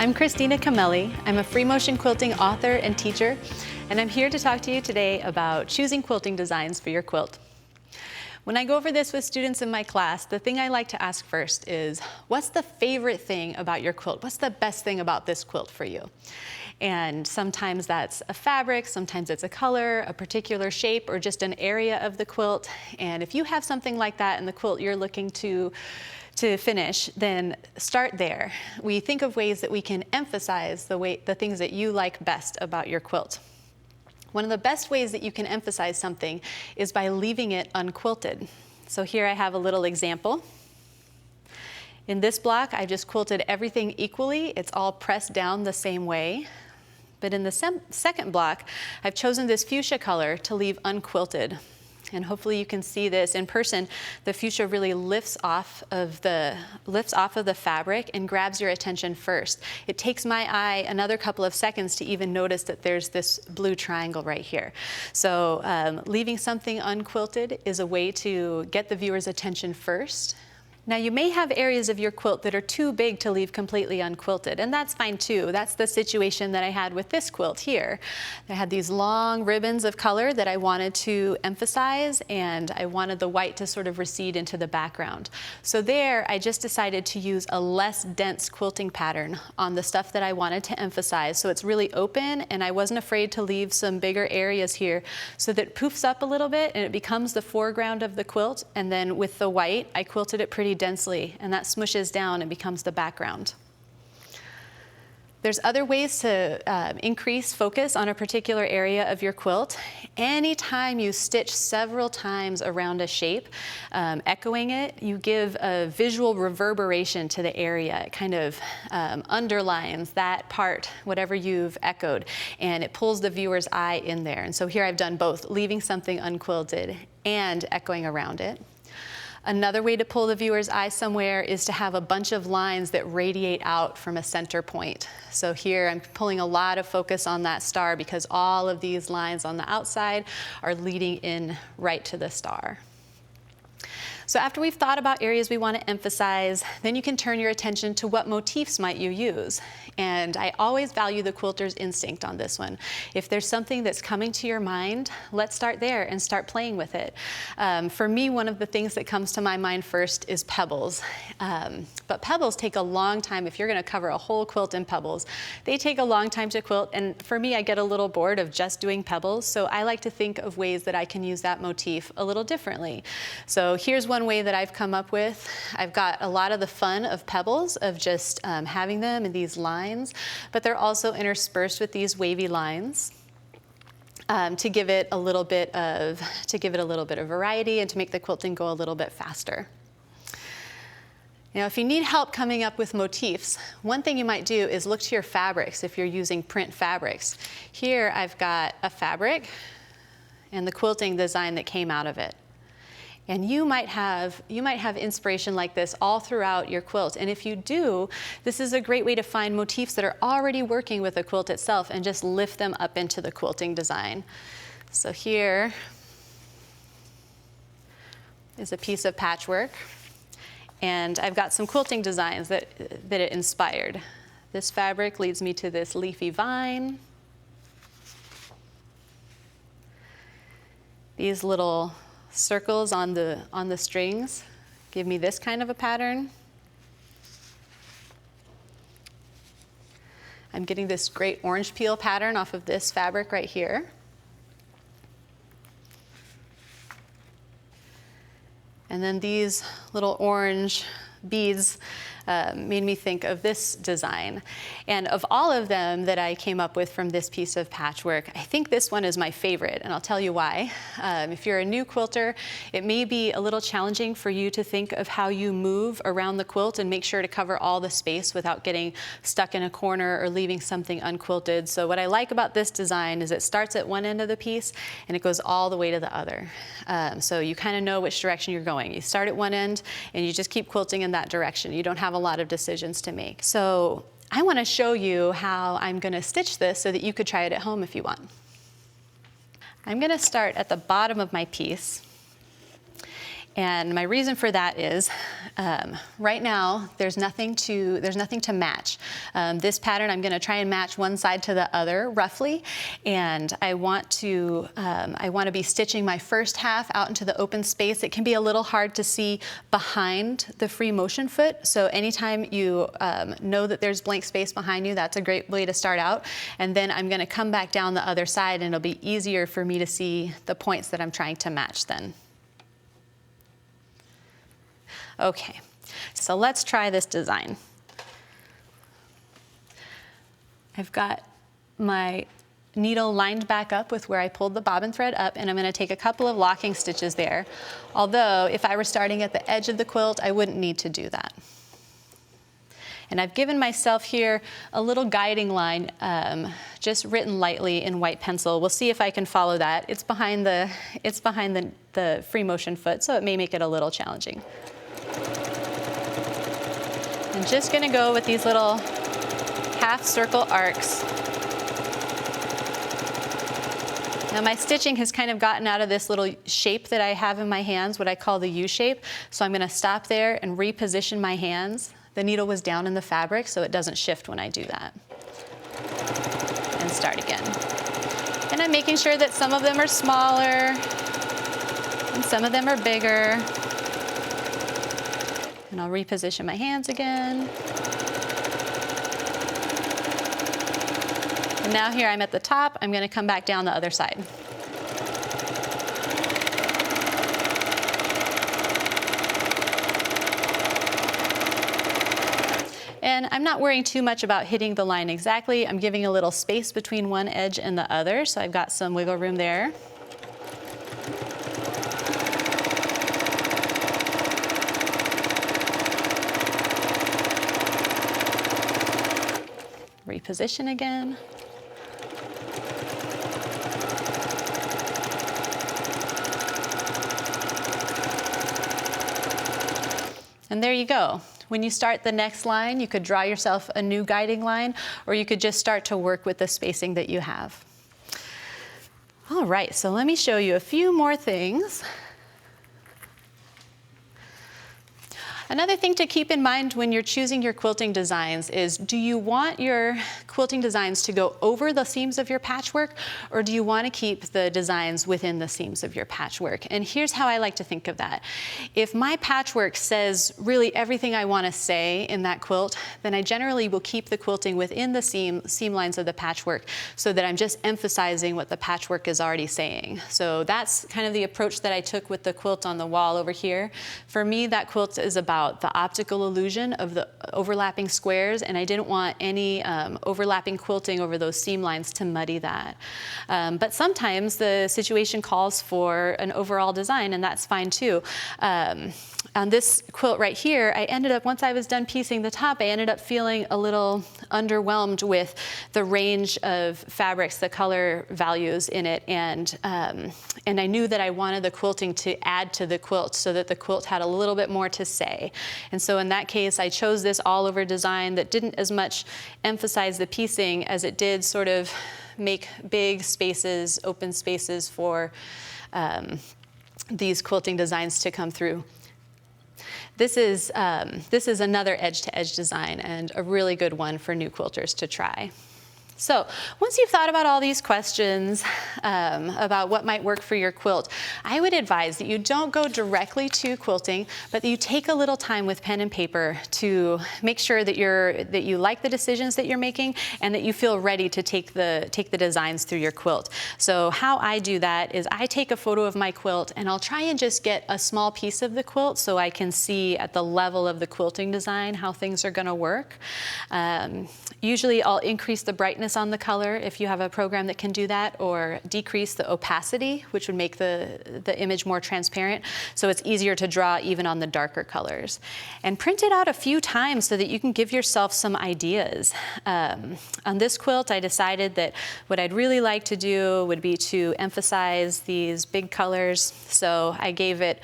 I'm Christina Cameli. I'm a free motion quilting author and teacher, and I'm here to talk to you today about choosing quilting designs for your quilt. When I go over this with students in my class, the thing I like to ask first is, what's the favorite thing about your quilt? What's the best thing about this quilt for you? And sometimes that's a fabric, sometimes it's a color, a particular shape, or just an area of the quilt. And if you have something like that in the quilt you're looking to finish, then start there. We think of ways that we can emphasize the things that you like best about your quilt. One of the best ways that you can emphasize something is by leaving it unquilted. So here I have a little example. In this block, I just quilted everything equally. It's all pressed down the same way. But in the second block, I've chosen this fuchsia color to leave unquilted. And hopefully you can see this in person. The fuchsia really lifts off of the fabric and grabs your attention first. It takes my eye another couple of seconds to even notice that there's this blue triangle right here. So leaving something unquilted is a way to get the viewer's attention first. Now you may have areas of your quilt that are too big to leave completely unquilted, and that's fine too. That's the situation that I had with this quilt here. I had these long ribbons of color that I wanted to emphasize, and I wanted the white to sort of recede into the background. So there I just decided to use a less dense quilting pattern on the stuff that I wanted to emphasize. So it's really open, and I wasn't afraid to leave some bigger areas here so that it poofs up a little bit and it becomes the foreground of the quilt. And then with the white, I quilted it pretty densely, and that smushes down and becomes the background. There's other ways to increase focus on a particular area of your quilt. Anytime you stitch several times around a shape, echoing it, you give a visual reverberation to the area. It kind of underlines that part, whatever you've echoed, and it pulls the viewer's eye in there. And so here I've done both, leaving something unquilted and echoing around it. Another way to pull the viewer's eye somewhere is to have a bunch of lines that radiate out from a center point. So here I'm pulling a lot of focus on that star because all of these lines on the outside are leading in right to the star. So after we've thought about areas we want to emphasize, then you can turn your attention to what motifs might you use. And I always value the quilter's instinct on this one. If there's something that's coming to your mind, let's start there and start playing with it. For me, one of the things that comes to my mind first is pebbles. But pebbles take a long time. If you're going to cover a whole quilt in pebbles, they take a long time to quilt. And for me, I get a little bored of just doing pebbles. So I like to think of ways that I can use that motif a little differently. So here's one way that I've come up with. I've got a lot of the fun of pebbles, of just having them in these lines, but they're also interspersed with these wavy lines to give it a little bit of variety and to make the quilting go a little bit faster. Now, if you need help coming up with motifs, one thing you might do is look to your fabrics if you're using print fabrics. Here I've got a fabric and the quilting design that came out of it. And you might have inspiration like this all throughout your quilt. And if you do, this is a great way to find motifs that are already working with the quilt itself and just lift them up into the quilting design. So here is a piece of patchwork. And I've got some quilting designs that it inspired. This fabric leads me to this leafy vine. These little circles on the strings give me this kind of a pattern. I'm getting this great orange peel pattern off of this fabric right here. And then these little orange beads made me think of this design. And of all of them that I came up with from this piece of patchwork, I think this one is my favorite, and I'll tell you why. If you're a new quilter, it may be a little challenging for you to think of how you move around the quilt and make sure to cover all the space without getting stuck in a corner or leaving something unquilted. So what I like about this design is it starts at one end of the piece and it goes all the way to the other. So you kind of know which direction you're going. You start at one end and you just keep quilting in that direction. You don't have a lot of decisions to make. So I want to show you how I'm going to stitch this so that you could try it at home if you want. I'm going to start at the bottom of my piece, And my reason for that is, right now, there's nothing to match. This pattern, I'm gonna try and match one side to the other, roughly, and I want to be stitching my first half out into the open space. It can be a little hard to see behind the free motion foot, so anytime you know that there's blank space behind you, that's a great way to start out. And then I'm gonna come back down the other side, and it'll be easier for me to see the points that I'm trying to match then. Okay, so let's try this design. I've got my needle lined back up with where I pulled the bobbin thread up, and I'm going to take a couple of locking stitches there. Although, if I were starting at the edge of the quilt, I wouldn't need to do that. And I've given myself here a little guiding line, just written lightly in white pencil. We'll see if I can follow that. It's behind the free motion foot, so it may make it a little challenging. I'm just going to go with these little half circle arcs. Now my stitching has kind of gotten out of this little shape that I have in my hands, what I call the U shape. So I'm going to stop there and reposition my hands. The needle was down in the fabric, so it doesn't shift when I do that. And start again. And I'm making sure that some of them are smaller and some of them are bigger. And I'll reposition my hands again. And now here I'm at the top, I'm going to come back down the other side. And I'm not worrying too much about hitting the line exactly. I'm giving a little space between one edge and the other, so I've got some wiggle room there. Reposition again. And there you go. When you start the next line, you could draw yourself a new guiding line, or you could just start to work with the spacing that you have. All right, so let me show you a few more things. Another thing to keep in mind when you're choosing your quilting designs is, do you want your quilting designs to go over the seams of your patchwork, or do you want to keep the designs within the seams of your patchwork? And here's how I like to think of that. If my patchwork says really everything I want to say in that quilt, then I generally will keep the quilting within the seam lines of the patchwork, so that I'm just emphasizing what the patchwork is already saying. So that's kind of the approach that I took with the quilt on the wall over here. For me, that quilt is about the optical illusion of the overlapping squares, and I didn't want any overlapping quilting over those seam lines to muddy that. But sometimes the situation calls for an overall design, and that's fine too. On this quilt right here, I ended up, once I was done piecing the top, I ended up feeling a little underwhelmed with the range of fabrics, the color values in it, and I knew that I wanted the quilting to add to the quilt so that the quilt had a little bit more to say. And so in that case, I chose this all-over design that didn't as much emphasize the piecing as it did sort of make big spaces, open spaces for these quilting designs to come through. This is another edge-to-edge design, and a really good one for new quilters to try. So once you've thought about all these questions about what might work for your quilt, I would advise that you don't go directly to quilting, but that you take a little time with pen and paper to make sure that you like the decisions that you're making, and that you feel ready to take the designs through your quilt. So how I do that is I take a photo of my quilt, and I'll try and just get a small piece of the quilt so I can see at the level of the quilting design how things are going to work. Usually I'll increase the brightness on the color if you have a program that can do that, or decrease the opacity, which would make the image more transparent, so it's easier to draw even on the darker colors. And print it out a few times so that you can give yourself some ideas. On this quilt, I decided that what I'd really like to do would be to emphasize these big colors, so I gave it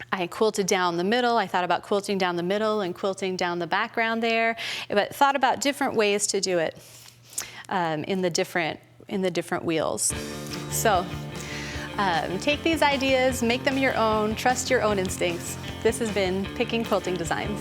I quilted down the middle. I thought about quilting down the middle and quilting down the background there, but thought about different ways to do it in the different wheels. So Take these ideas, make them your own, trust your own instincts. This has been Picking Quilting Designs.